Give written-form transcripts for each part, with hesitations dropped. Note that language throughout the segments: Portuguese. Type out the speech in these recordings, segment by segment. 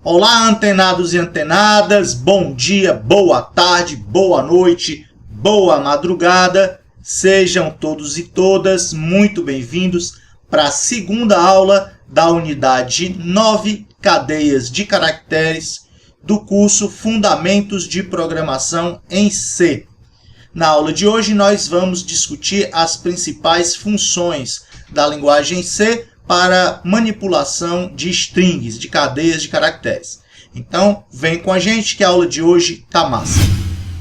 Olá, antenados e antenadas, bom dia, boa tarde, boa noite, boa madrugada. Sejam todos e todas muito bem-vindos para a segunda aula da unidade 9, Cadeias de Caracteres, do curso Fundamentos de Programação em C. Na aula de hoje nós vamos discutir as principais funções da linguagem C para manipulação de strings, de cadeias de caracteres. Então, vem com a gente que a aula de hoje tá massa.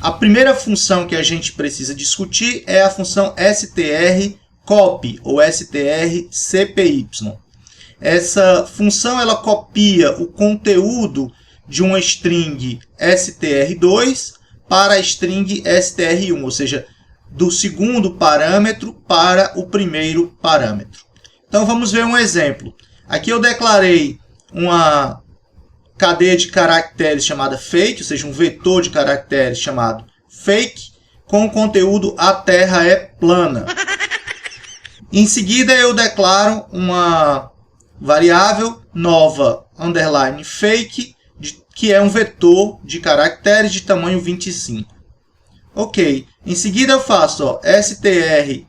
A primeira função que a gente precisa discutir é a função strcopy ou strcpy. Essa função ela copia o conteúdo de uma string str2 para a string str1, ou seja, do segundo parâmetro para o primeiro parâmetro. Então vamos ver um exemplo. Aqui eu declarei uma cadeia de caracteres chamada fake, ou seja, um vetor de caracteres chamado fake, com o conteúdo a terra é plana. Em seguida eu declaro uma variável nova underline fake, que é um vetor de caracteres de tamanho 25. Ok. Em seguida eu faço strcpy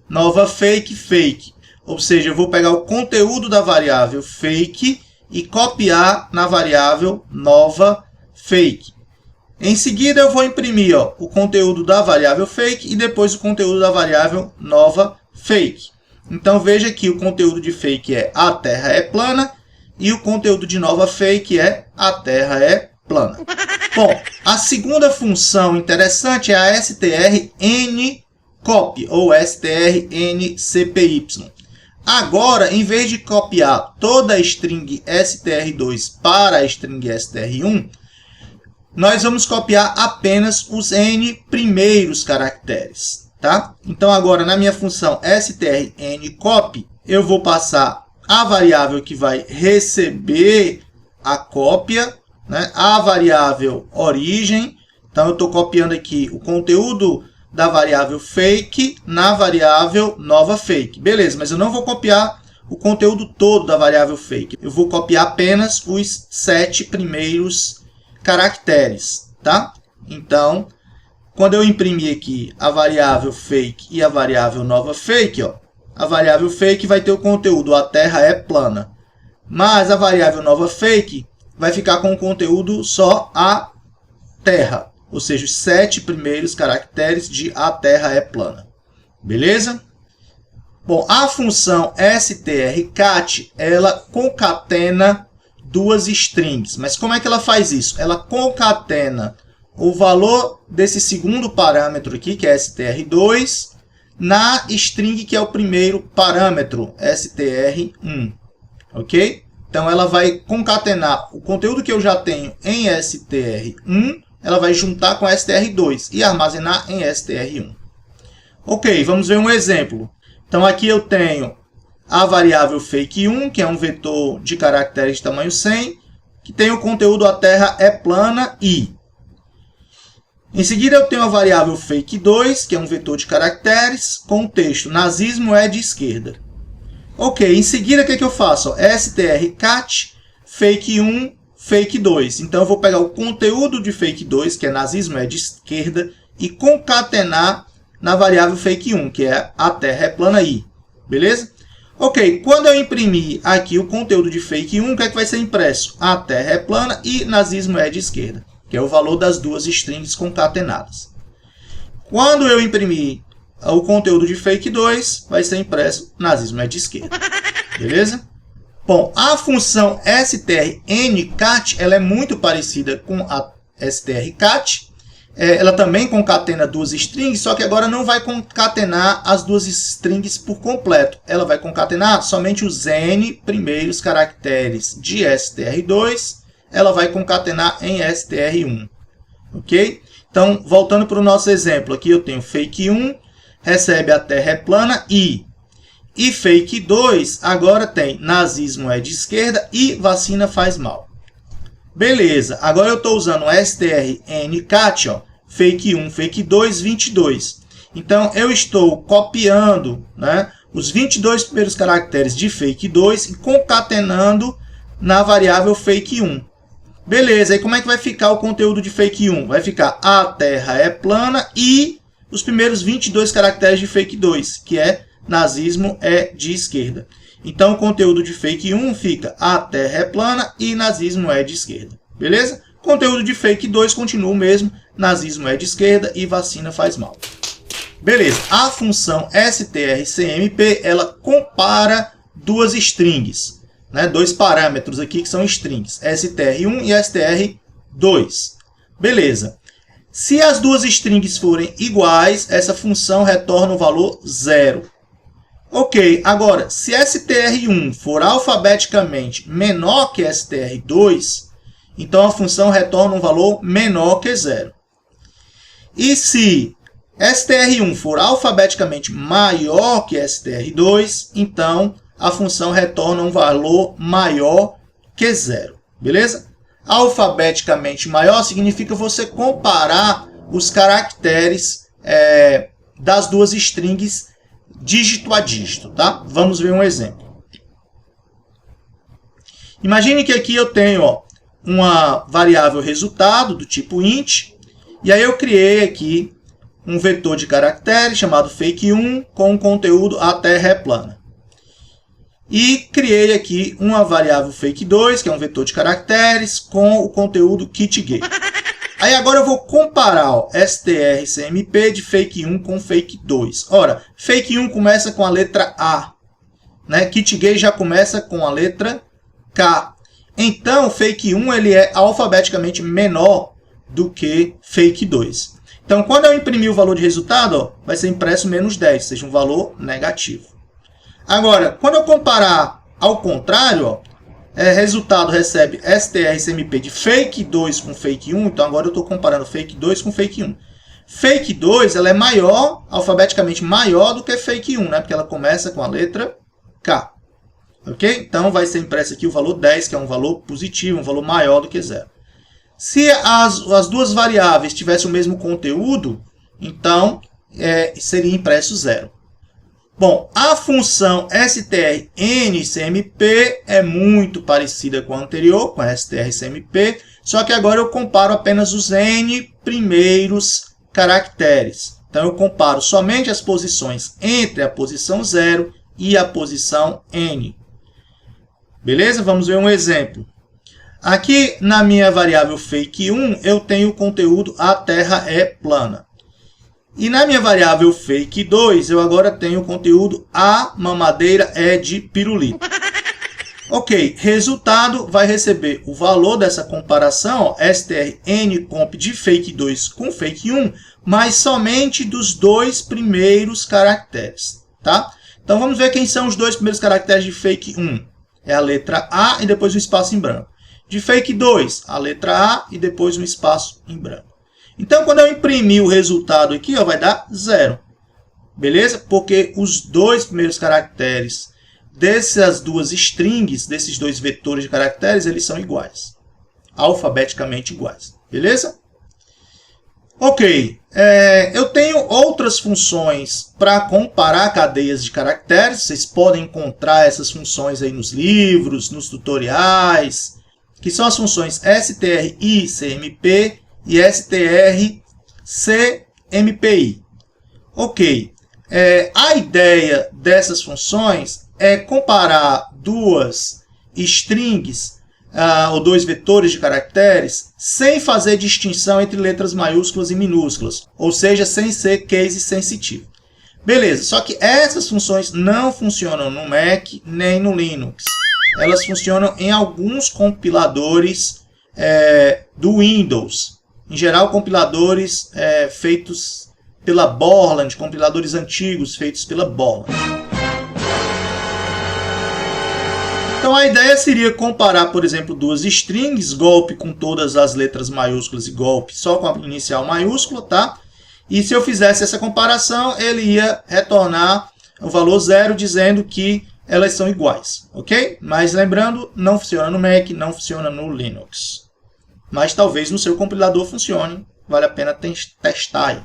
nova fake, ou seja, eu vou pegar o conteúdo da variável fake e copiar na variável nova fake. Em seguida eu vou imprimir o conteúdo da variável fake e depois o conteúdo da variável nova fake. Então veja que o conteúdo de fake é a terra é plana e o conteúdo de nova fake é a terra é plana. Bom, a segunda função interessante é a strncopy ou strncpy. Agora, em vez de copiar toda a string str2 para a string str1, nós vamos copiar apenas os n primeiros caracteres, tá? Então, agora, na minha função strncopy, eu vou passar a variável que vai receber a cópia, né? A variável origem. Então, eu estou copiando aqui o conteúdo da variável fake na variável nova fake. Beleza, mas eu não vou copiar o conteúdo todo da variável fake. Eu vou copiar apenas os 7 primeiros caracteres, tá? Então, quando eu imprimir aqui a variável fake e a variável nova fake, a variável fake vai ter o conteúdo a terra é plana, mas a variável nova fake vai ficar com o conteúdo só a terra. Ou seja, os 7 primeiros caracteres de a terra é plana. Beleza? Bom, a função strcat, ela concatena duas strings. Mas como é que ela faz isso? Ela concatena o valor desse segundo parâmetro aqui, que é str2, na string que é o primeiro parâmetro, str1. Ok? Então, ela vai concatenar o conteúdo que eu já tenho em str1, ela vai juntar com str2 e armazenar em str1. Ok, vamos ver um exemplo. Então, aqui eu tenho a variável fake1, que é um vetor de caracteres de tamanho 100, que tem o conteúdo a terra é plana e. Em seguida, eu tenho a variável fake2, que é um vetor de caracteres, com o texto nazismo é de esquerda. Ok, em seguida, o que eu faço? strcat fake1 fake2. Então, eu vou pegar o conteúdo de fake2, que é nazismo é de esquerda, e concatenar na variável fake1, que é a terra é plana i. Beleza? Ok, quando eu imprimir aqui o conteúdo de fake1, o que é que vai ser impresso? A terra é plana e nazismo é de esquerda, que é o valor das duas strings concatenadas. Quando eu imprimir o conteúdo de fake2, vai ser impresso nazismo é de esquerda. Beleza? Bom, a função strncat ela é muito parecida com a strcat. Ela também concatena duas strings, só que agora não vai concatenar as duas strings por completo. Ela vai concatenar somente os n primeiros caracteres de str2. Ela vai concatenar em str1. Ok? Então, voltando para o nosso exemplo. Aqui eu tenho fake1, recebe a terra é plana e fake2 agora tem nazismo é de esquerda e vacina faz mal. Beleza, agora eu estou usando o strncat, fake1, fake2, 22. Então, eu estou copiando, né, os 22 primeiros caracteres de fake2 e concatenando na variável fake1. Beleza, e como é que vai ficar o conteúdo de fake1? Vai ficar a Terra é plana e os primeiros 22 caracteres de fake2, que é nazismo é de esquerda. Então, o conteúdo de fake1 fica a Terra é plana e nazismo é de esquerda. Beleza? O conteúdo de fake2 continua o mesmo, nazismo é de esquerda e vacina faz mal. Beleza, a função strcmp, ela compara duas strings, né? Dois parâmetros aqui que são strings, str1 e str2. Beleza. Se as duas strings forem iguais, essa função retorna o valor 0. Ok, agora, se str1 for alfabeticamente menor que str2, então a função retorna um valor menor que 0. E se str1 for alfabeticamente maior que str2, então a função retorna um valor maior que 0. Beleza? Alfabeticamente maior significa você comparar os caracteres das duas strings dígito a dígito. Tá? Vamos ver um exemplo. Imagine que aqui eu tenho uma variável resultado do tipo int, e aí eu criei aqui um vetor de caracteres chamado fake1 com o conteúdo a Terra é plana. E criei aqui uma variável fake2, que é um vetor de caracteres, com o conteúdo kitGay. Aí agora eu vou comparar strcmp de fake1 com fake2. Ora, fake1 começa com a letra A, né? kitGay já começa com a letra K. Então, fake1 ele é alfabeticamente menor do que fake2. Então, quando eu imprimir o valor de resultado, vai ser impresso menos 10, ou seja, um valor negativo. Agora, quando eu comparar ao contrário, resultado recebe strcmp de fake2 com fake1, então agora eu estou comparando fake2 com fake1. Fake2 ela é maior, alfabeticamente maior do que fake1, né? Porque ela começa com a letra K. Ok? Então, vai ser impresso aqui o valor 10, que é um valor positivo, um valor maior do que 0. Se as duas variáveis tivessem o mesmo conteúdo, então seria impresso 0. Bom, a função strncmp é muito parecida com a anterior, com a strcmp, só que agora eu comparo apenas os n primeiros caracteres. Então, eu comparo somente as posições entre a posição 0 e a posição n. Beleza? Vamos ver um exemplo. Aqui na minha variável fake1, eu tenho o conteúdo a Terra é plana. E na minha variável fake2, eu agora tenho o conteúdo a mamadeira é de pirulito. Ok, resultado vai receber o valor dessa comparação, strncomp de fake2 com fake1, mas somente dos dois primeiros caracteres. Tá? Então vamos ver quem são os dois primeiros caracteres de fake1. É a letra A e depois um espaço em branco. De fake2, a letra A e depois um espaço em branco. Então, quando eu imprimir o resultado aqui, vai dar 0. Beleza? Porque os dois primeiros caracteres dessas duas strings, desses dois vetores de caracteres, eles são iguais. Alfabeticamente iguais. Beleza? Ok. Eu tenho outras funções para comparar cadeias de caracteres. Vocês podem encontrar essas funções aí nos livros, nos tutoriais, que são as funções stricmp e strcmpi. Ok. A ideia dessas funções é comparar duas strings ou dois vetores de caracteres sem fazer distinção entre letras maiúsculas e minúsculas, ou seja, sem ser case sensitivo. Beleza, só que essas funções não funcionam no Mac nem no Linux. Elas funcionam em alguns compiladores do Windows. Em geral, compiladores feitos pela Borland, compiladores antigos feitos pela Borland. Então, a ideia seria comparar, por exemplo, duas strings, golpe com todas as letras maiúsculas e golpe só com a inicial maiúscula, tá? E se eu fizesse essa comparação, ele ia retornar o valor 0, dizendo que elas são iguais, ok? Mas lembrando, não funciona no Mac, não funciona no Linux. Mas talvez no seu compilador funcione, vale a pena testar aí.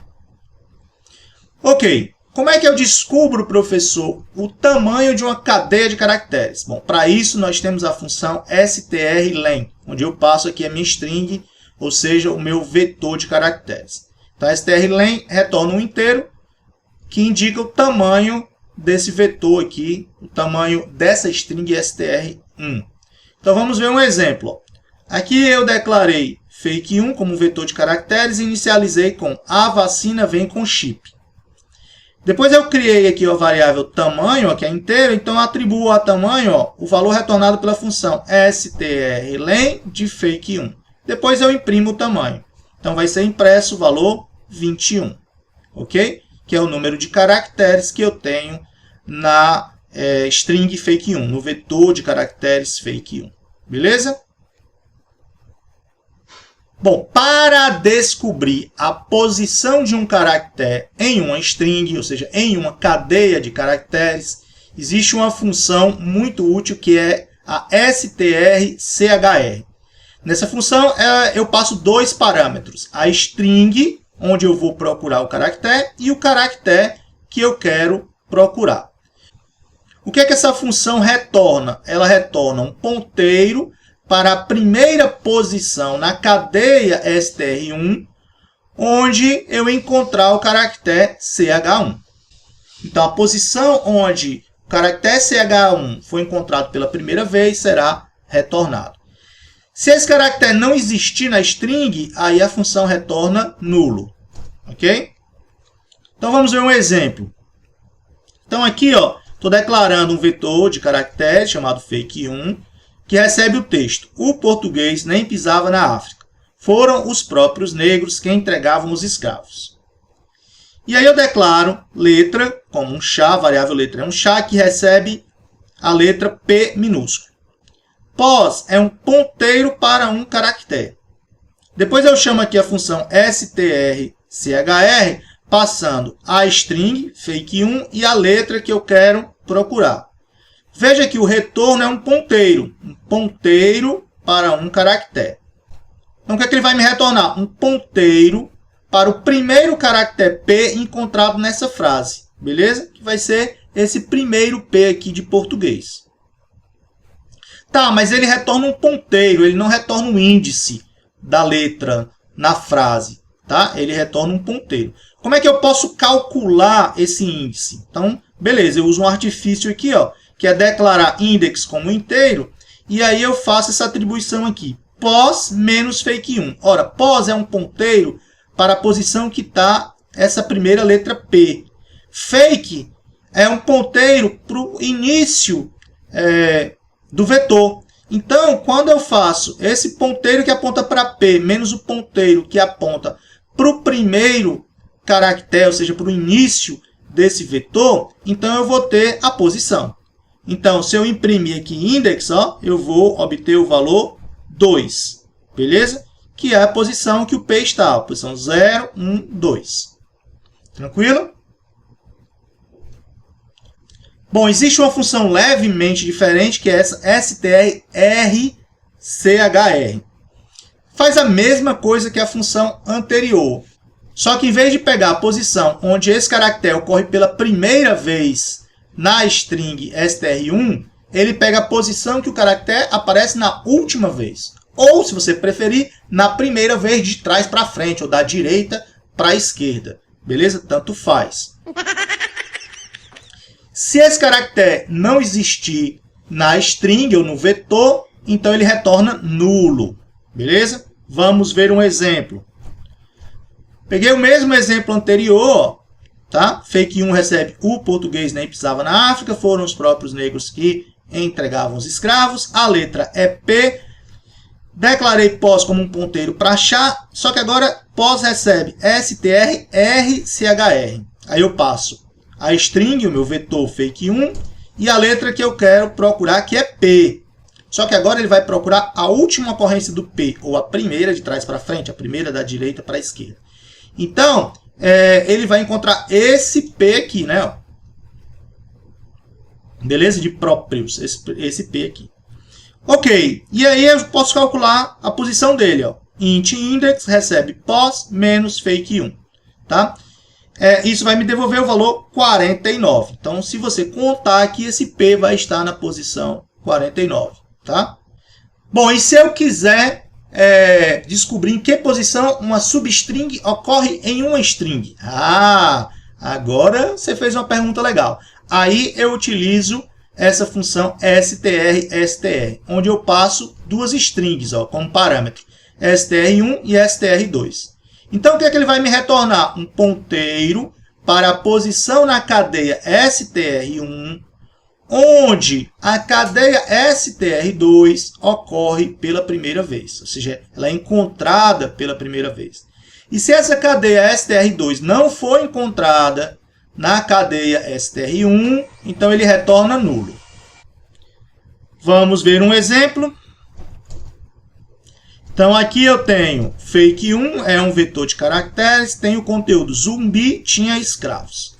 Ok, Como é que eu descubro, professor, o tamanho de uma cadeia de caracteres? Bom, para isso nós temos a função strlen, onde eu passo aqui a minha string, ou seja, o meu vetor de caracteres. Então, strlen retorna um inteiro que indica o tamanho desse vetor aqui, o tamanho dessa string str1. Então, vamos ver um exemplo. Aqui eu declarei fake1 como vetor de caracteres e inicializei com a vacina vem com chip. Depois eu criei aqui a variável tamanho, que é inteiro, então eu atribuo a tamanho o valor retornado pela função strlen de fake1. Depois eu imprimo o tamanho. Então vai ser impresso o valor 21, ok? Que é o número de caracteres que eu tenho na string fake1, no vetor de caracteres fake1. Beleza? Bom, para descobrir a posição de um caractere em uma string, ou seja, em uma cadeia de caracteres, existe uma função muito útil que é a strchr. Nessa função, eu passo dois parâmetros, a string, onde eu vou procurar o caractere, e o caractere que eu quero procurar. O que é que essa função retorna? Ela retorna um ponteiro para a primeira posição na cadeia str1, onde eu encontrar o caractere ch1. Então, a posição onde o caractere ch1 foi encontrado pela primeira vez será retornado. Se esse caractere não existir na string, aí a função retorna nulo. Ok? Então, vamos ver um exemplo. Então, aqui, estou declarando um vetor de caractere chamado fake1, que recebe o texto: o português nem pisava na África. Foram os próprios negros que entregavam os escravos. E aí eu declaro letra como um chá, a variável letra é um chá, que recebe a letra P minúsculo. Pos é um ponteiro para um caractere. Depois eu chamo aqui a função strchr, passando a string, fake1, e a letra que eu quero procurar. Veja que o retorno é um ponteiro para um caractere. Então, o que é que ele vai me retornar? Um ponteiro para o primeiro caractere P encontrado nessa frase. Beleza? Que vai ser esse primeiro P aqui de português. Tá, mas ele retorna um ponteiro, ele não retorna um índice da letra na frase. Tá? Ele retorna um ponteiro. Como é que eu posso calcular esse índice? Então, beleza, eu uso um artifício aqui, que é declarar index como inteiro, e aí eu faço essa atribuição aqui, pos menos fake1. Ora, pos é um ponteiro para a posição que está essa primeira letra P. Fake é um ponteiro para o início do vetor. Então, quando eu faço esse ponteiro que aponta para P, menos o ponteiro que aponta para o primeiro caractere, ou seja, para o início desse vetor, então eu vou ter a posição. Então, se eu imprimir aqui index, eu vou obter o valor 2, beleza? Que é a posição que o P está, a posição 0, 1, 2. Tranquilo? Bom, existe uma função levemente diferente, que é essa strchr. Faz a mesma coisa que a função anterior. Só que em vez de pegar a posição onde esse caractere ocorre pela primeira vez na string str1, ele pega a posição que o caractere aparece na última vez. Ou, se você preferir, na primeira vez de trás para frente, ou da direita para a esquerda. Beleza? Tanto faz. Se esse caractere não existir na string ou no vetor, então ele retorna nulo. Beleza? Vamos ver um exemplo. Peguei o mesmo exemplo anterior, tá? Fake1 recebe o português nem pisava na África, foram os próprios negros que entregavam os escravos. A letra é P. Declarei pos como um ponteiro para chá, só que agora pos recebe strchr. Aí eu passo a string, o meu vetor fake1, e a letra que eu quero procurar, que é P. Só que agora ele vai procurar a última ocorrência do P, ou a primeira de trás para frente, a primeira da direita para a esquerda. Então, ele vai encontrar esse P aqui, né? Beleza? De próprios, esse P aqui. Ok, e aí eu posso calcular a posição dele. Int index recebe pos menos fake1. Tá? isso vai me devolver o valor 49. Então, se você contar aqui, esse P vai estar na posição 49. Tá? Bom, e se eu quiser descobrir em que posição uma substring ocorre em uma string? Agora você fez uma pergunta legal. Aí eu utilizo essa função str, onde eu passo duas strings como parâmetro, str1 e str2. Então, o que é que ele vai me retornar? Um ponteiro para a posição na cadeia str1, onde a cadeia str2 ocorre pela primeira vez, ou seja, ela é encontrada pela primeira vez. E se essa cadeia str2 não for encontrada na cadeia str1, então ele retorna nulo. Vamos ver um exemplo. Então, aqui eu tenho fake1, é um vetor de caracteres, tem o conteúdo zumbi, tinha escravos.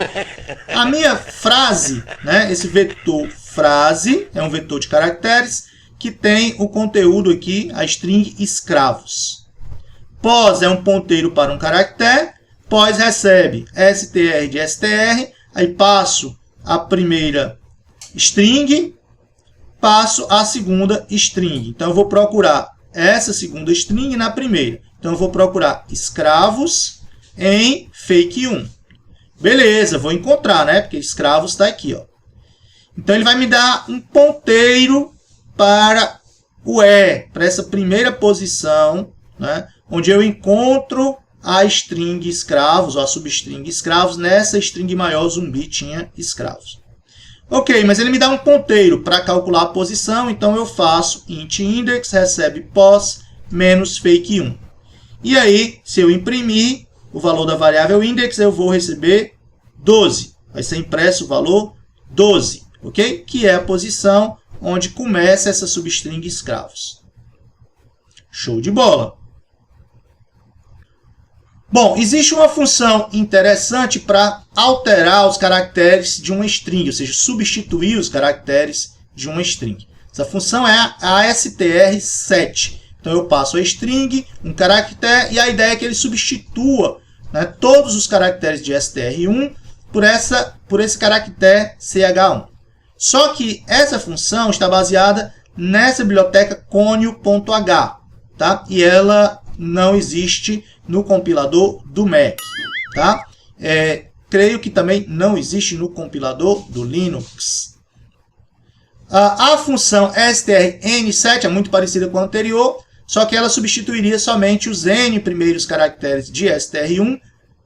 A minha frase, esse vetor frase, é um vetor de caracteres que tem o conteúdo aqui, a string escravos. Pos é um ponteiro para um caractere, pos recebe str de str, aí passo a primeira string, passo a segunda string. Então, eu vou procurar essa segunda string na primeira. Então, eu vou procurar escravos em fake1. Beleza, vou encontrar, porque escravos está aqui. Então, ele vai me dar um ponteiro para o para essa primeira posição, onde eu encontro a string escravos, ou a substring escravos, nessa string maior zumbi tinha escravos. Ok, mas ele me dá um ponteiro para calcular a posição, então eu faço int index, recebe pos, menos fake1. E aí, se eu imprimir o valor da variável index, eu vou receber 12. Vai ser impresso o valor 12, ok? Que é a posição onde começa essa substring escravos. Show de bola! Bom, existe uma função interessante para alterar os caracteres de uma string, ou seja, substituir os caracteres de uma string. Essa função é a str7. Então, eu passo a string, um caractere, e a ideia é que ele substitua todos os caracteres de str1 por esse caractere ch1. Só que essa função está baseada nessa biblioteca conio.h, tá? E ela não existe no compilador do Mac. Tá? Creio que também não existe no compilador do Linux. A função strn7 é muito parecida com a anterior, só que ela substituiria somente os n primeiros caracteres de str1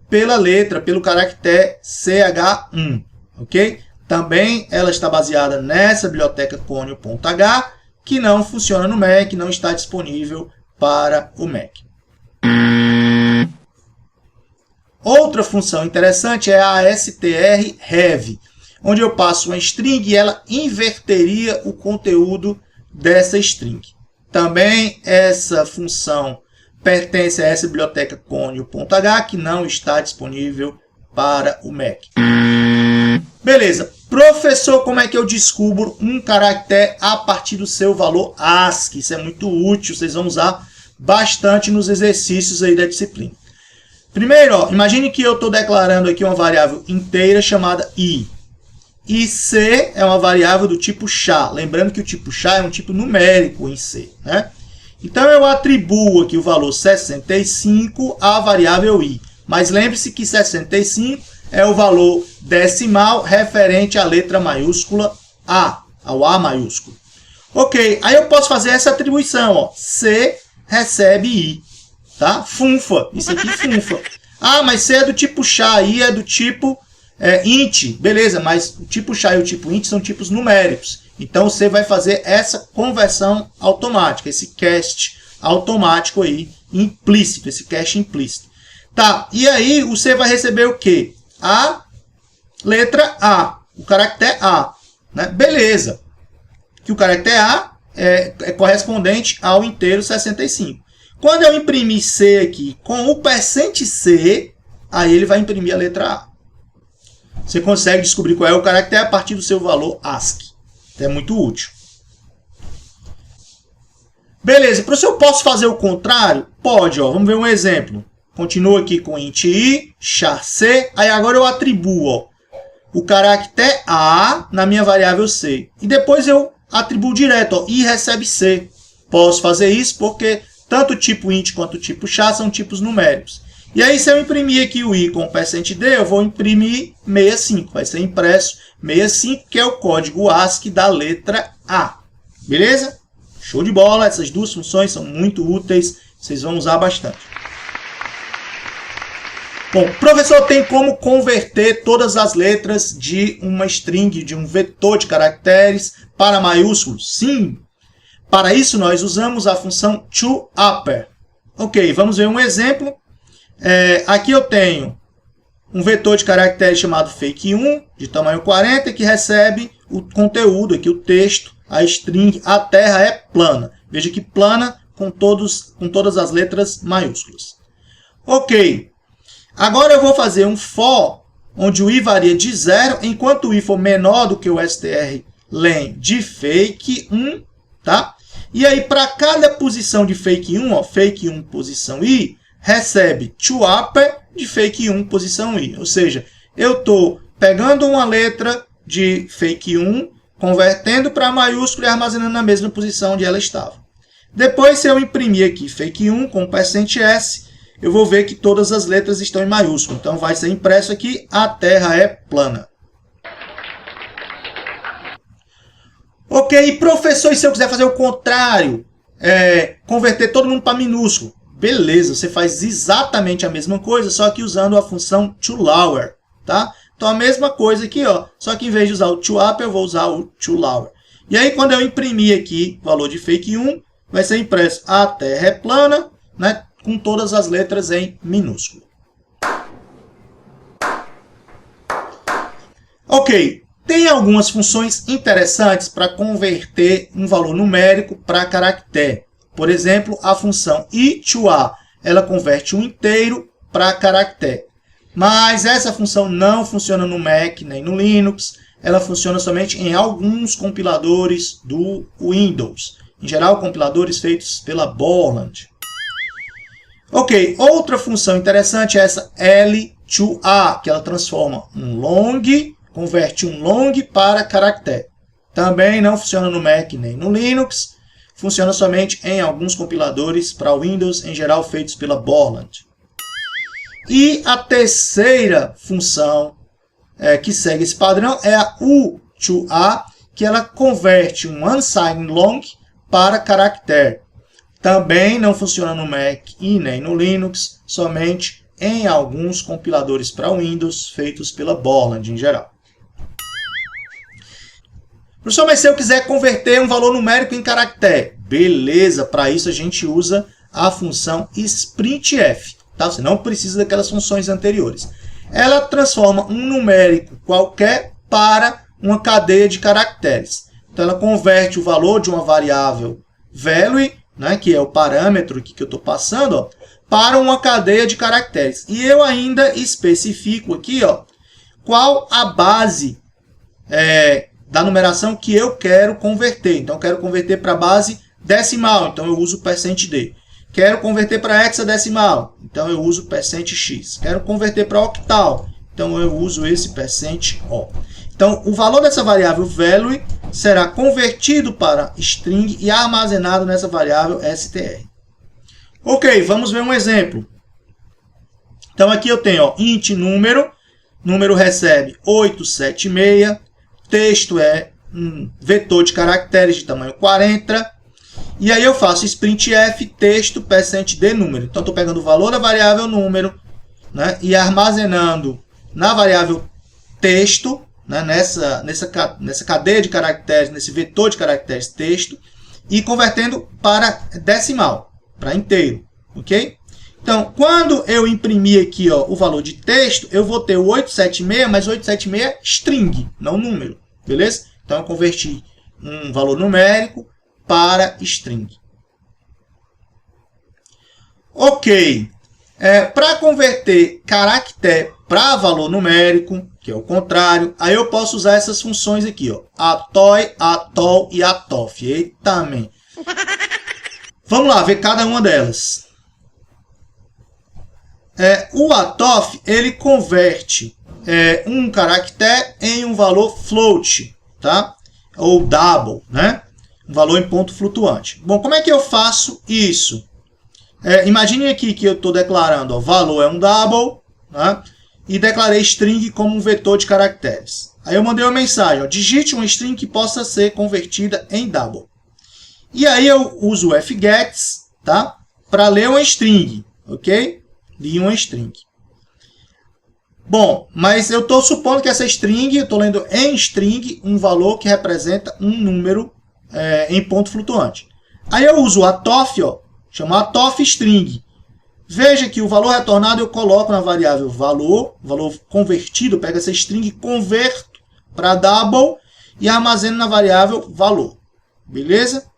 pelo caractere ch1. Ok? Também ela está baseada nessa biblioteca conio.h, que não funciona no Mac, não está disponível para o Mac. Outra função interessante é a strrev, onde eu passo uma string e ela inverteria o conteúdo dessa string. Também essa função pertence a essa biblioteca conio.h, que não está disponível para o Mac. Beleza. Professor, como é que eu descubro um caractere a partir do seu valor ASCII? Isso é muito útil, vocês vão usar bastante nos exercícios aí da disciplina. Primeiro, imagine que eu estou declarando aqui uma variável inteira chamada i. E c é uma variável do tipo char. Lembrando que o tipo char é um tipo numérico em C. Então, eu atribuo aqui o valor 65 à variável i. Mas lembre-se que 65 é o valor decimal referente à letra maiúscula A, ao A maiúsculo. Ok, aí eu posso fazer essa atribuição. C recebe i. Tá? Funfa, isso aqui funfa. Mas C é do tipo char, I é do tipo int. Beleza, mas o tipo char e o tipo int são tipos numéricos. Então, você vai fazer essa conversão automática, esse cast automático aí, implícito, esse cache implícito. Tá, e aí o C vai receber o quê? A letra A, o caractere A. Beleza, que o caractere A é correspondente ao inteiro 65. Quando eu imprimir C aqui com o %C, aí ele vai imprimir a letra A. Você consegue descobrir qual é o caractere a partir do seu valor ASCII. É muito útil. Beleza, professor, eu posso fazer o contrário? Pode, vamos ver um exemplo. continuo aqui com int i, char c, aí agora eu atribuo ó, o caractere A na minha variável C. E depois eu atribuo direto, ó, i recebe C. Posso fazer isso porque tanto o tipo int quanto o tipo char são tipos numéricos. E aí, se eu imprimir aqui o i com %d, eu vou imprimir 65. Vai ser impresso 65, que é o código ASCII da letra A. Beleza? Show de bola. Essas duas funções são muito úteis. Vocês vão usar bastante. Bom, professor, tem como converter todas as letras de uma string, de um vetor de caracteres, para maiúsculos? Sim. Para isso, nós usamos a função toUpper. Ok, vamos ver um exemplo. Aqui eu tenho um vetor de caracteres chamado fake1, de tamanho 40, que recebe o conteúdo, aqui o texto, a string, a terra é plana. Veja que plana com todas as letras maiúsculas. Ok, agora eu vou fazer um for, onde o i varia de 0, enquanto o i for menor do que o strlen de fake1, tá? E aí, para cada posição de fake1, ó, fake1 posição i, recebe toUpper de fake1 posição i. Ou seja, eu estou pegando uma letra de fake1, convertendo para maiúsculo e armazenando na mesma posição onde ela estava. Depois, se eu imprimir aqui fake1 com %s, eu vou ver que todas as letras estão em maiúsculo. Então, vai ser impresso aqui, a terra é plana. Ok, professor, e se eu quiser fazer o contrário? Converter todo mundo para minúsculo. Beleza, você faz exatamente a mesma coisa, só que usando a função toLower, tá? Então, a mesma coisa aqui, ó, só que em vez de usar o toUpper, eu vou usar o toLower. E aí, quando eu imprimir aqui o valor de fake1, vai ser impresso a terra é plana, né, com todas as letras em minúsculo. Ok, tem algumas funções interessantes para converter um valor numérico para caractere. Por exemplo, a função i2a, ela converte um inteiro para caractere. Mas essa função não funciona no Mac nem no Linux. Ela funciona somente em alguns compiladores do Windows. Em geral, compiladores feitos pela Borland. Ok, outra função interessante é essa L2A, que ela transforma um long, converte um long para caractere. Também não funciona no Mac nem no Linux. Funciona somente em alguns compiladores para Windows, em geral feitos pela Borland. E a terceira função que segue esse padrão é a U2A, que ela converte um unsigned long para caractere. Também não funciona no Mac e nem no Linux, somente em alguns compiladores para Windows feitos pela Borland em geral. Professor, mas se eu quiser converter um valor numérico em caractere, beleza, para isso a gente usa a função sprintf, tá? Você não precisa daquelas funções anteriores. Ela transforma um numérico qualquer para uma cadeia de caracteres. Então ela converte o valor de uma variável value, né, que é o parâmetro que eu estou passando, ó, para uma cadeia de caracteres. E eu ainda especifico aqui, ó, qual a base da numeração que eu quero converter. Então, eu quero converter para a base decimal, então eu uso %d. Quero converter para hexadecimal, então eu uso %x. Quero converter para octal, então eu uso esse %o. Então, o valor dessa variável value será convertido para string e armazenado nessa variável str. Ok, vamos ver um exemplo. Então, aqui eu tenho ó, int número, número recebe 876, texto é um vetor de caracteres de tamanho 40, e aí eu faço sprintf texto %d número. Então, estou pegando o valor da variável número, né, e armazenando na variável texto, né, nessa cadeia de caracteres, nesse vetor de caracteres texto, e convertendo para decimal, para inteiro, ok? Então, quando eu imprimir aqui ó, o valor de texto, eu vou ter o 876, mas 876 é string, não número, beleza? Então, eu converti um valor numérico para string. Ok. Para converter caractere para valor numérico, que é o contrário, aí eu posso usar essas funções aqui, ó, atoy, atol e atof. Eita, man. Vamos lá, ver cada uma delas. o atof ele converte um caractere em um valor float, tá? Ou double, né? Um valor em ponto flutuante. Bom, como é que eu faço isso? Imagine aqui que eu estou declarando, ó, valor é um double, né? E declarei string como um vetor de caracteres. Aí eu mandei uma mensagem, ó, digite uma string que possa ser convertida em double. E aí eu uso o fgets, tá? Para ler uma string, ok? Li uma string. Bom, mas eu estou supondo que essa string, eu estou lendo em string um valor que representa um número em ponto flutuante. Aí eu uso o atof, ó, chama atof string. Veja que o valor retornado eu coloco na variável valor convertido, pego essa string, converto para double e armazeno na variável valor. Beleza?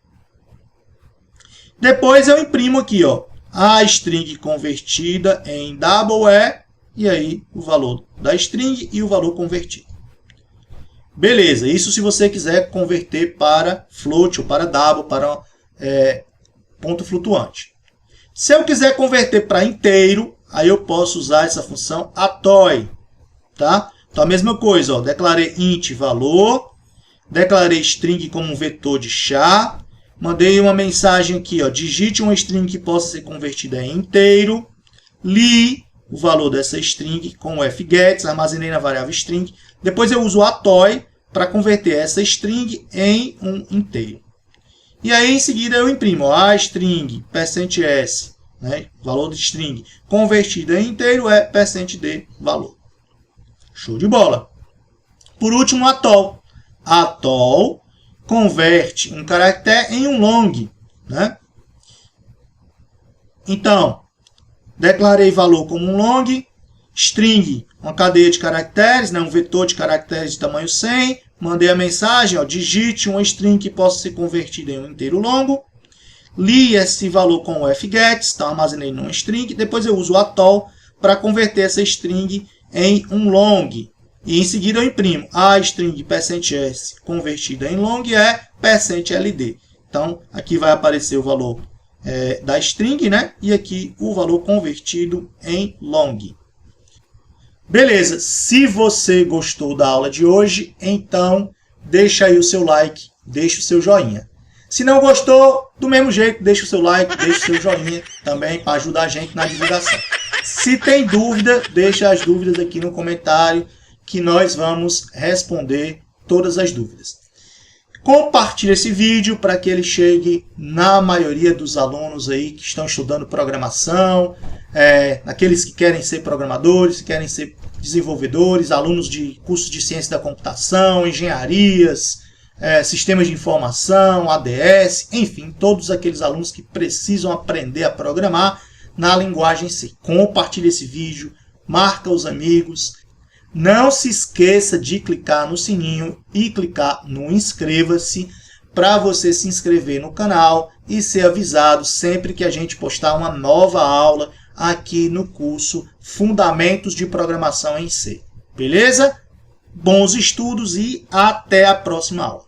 Depois eu imprimo aqui, ó, a string convertida em double e aí o valor da string e o valor convertido. Beleza, isso se você quiser converter para float ou para double, para ponto flutuante. Se eu quiser converter para inteiro, aí eu posso usar essa função atoy, tá? Então a mesma coisa, ó, declarei int valor, declarei string como um vetor de char, mandei uma mensagem aqui, ó, digite uma string que possa ser convertida em inteiro, li o valor dessa string com o fgets, armazenei na variável string, depois eu uso o atoy para converter essa string em um inteiro. E aí, em seguida, eu imprimo a string %s, né, valor de string, convertida em inteiro é %d valor. Show de bola. Por último, atol. Atol converte um caractere em um long, né? Então, declarei valor como um long, string, uma cadeia de caracteres, né, um vetor de caracteres de tamanho 100, mandei a mensagem, ó, digite uma string que possa ser convertida em um inteiro longo, li esse valor com o fgets, então armazenei numa string, depois eu uso o atol para converter essa string em um long, e em seguida eu imprimo a string %s convertida em long é %ld. Então aqui vai aparecer o valor da string, né? E aqui o valor convertido em long. Beleza, se você gostou da aula de hoje, então deixa aí o seu like, deixa o seu joinha. Se não gostou, do mesmo jeito, deixa o seu like, deixa o seu joinha também para ajudar a gente na divulgação. Se tem dúvida, deixa as dúvidas aqui no comentário que nós vamos responder todas as dúvidas. Compartilhe esse vídeo para que ele chegue na maioria dos alunos aí que estão estudando programação, aqueles que querem ser programadores, que querem ser desenvolvedores, alunos de cursos de ciência da computação, engenharias, sistemas de informação, ADS, enfim, todos aqueles alunos que precisam aprender a programar na linguagem C. Compartilhe esse vídeo, marca os amigos. Não se esqueça de clicar no sininho e clicar no inscreva-se para você se inscrever no canal e ser avisado sempre que a gente postar uma nova aula aqui no curso Fundamentos de Programação em C. Beleza? Bons estudos e até a próxima aula.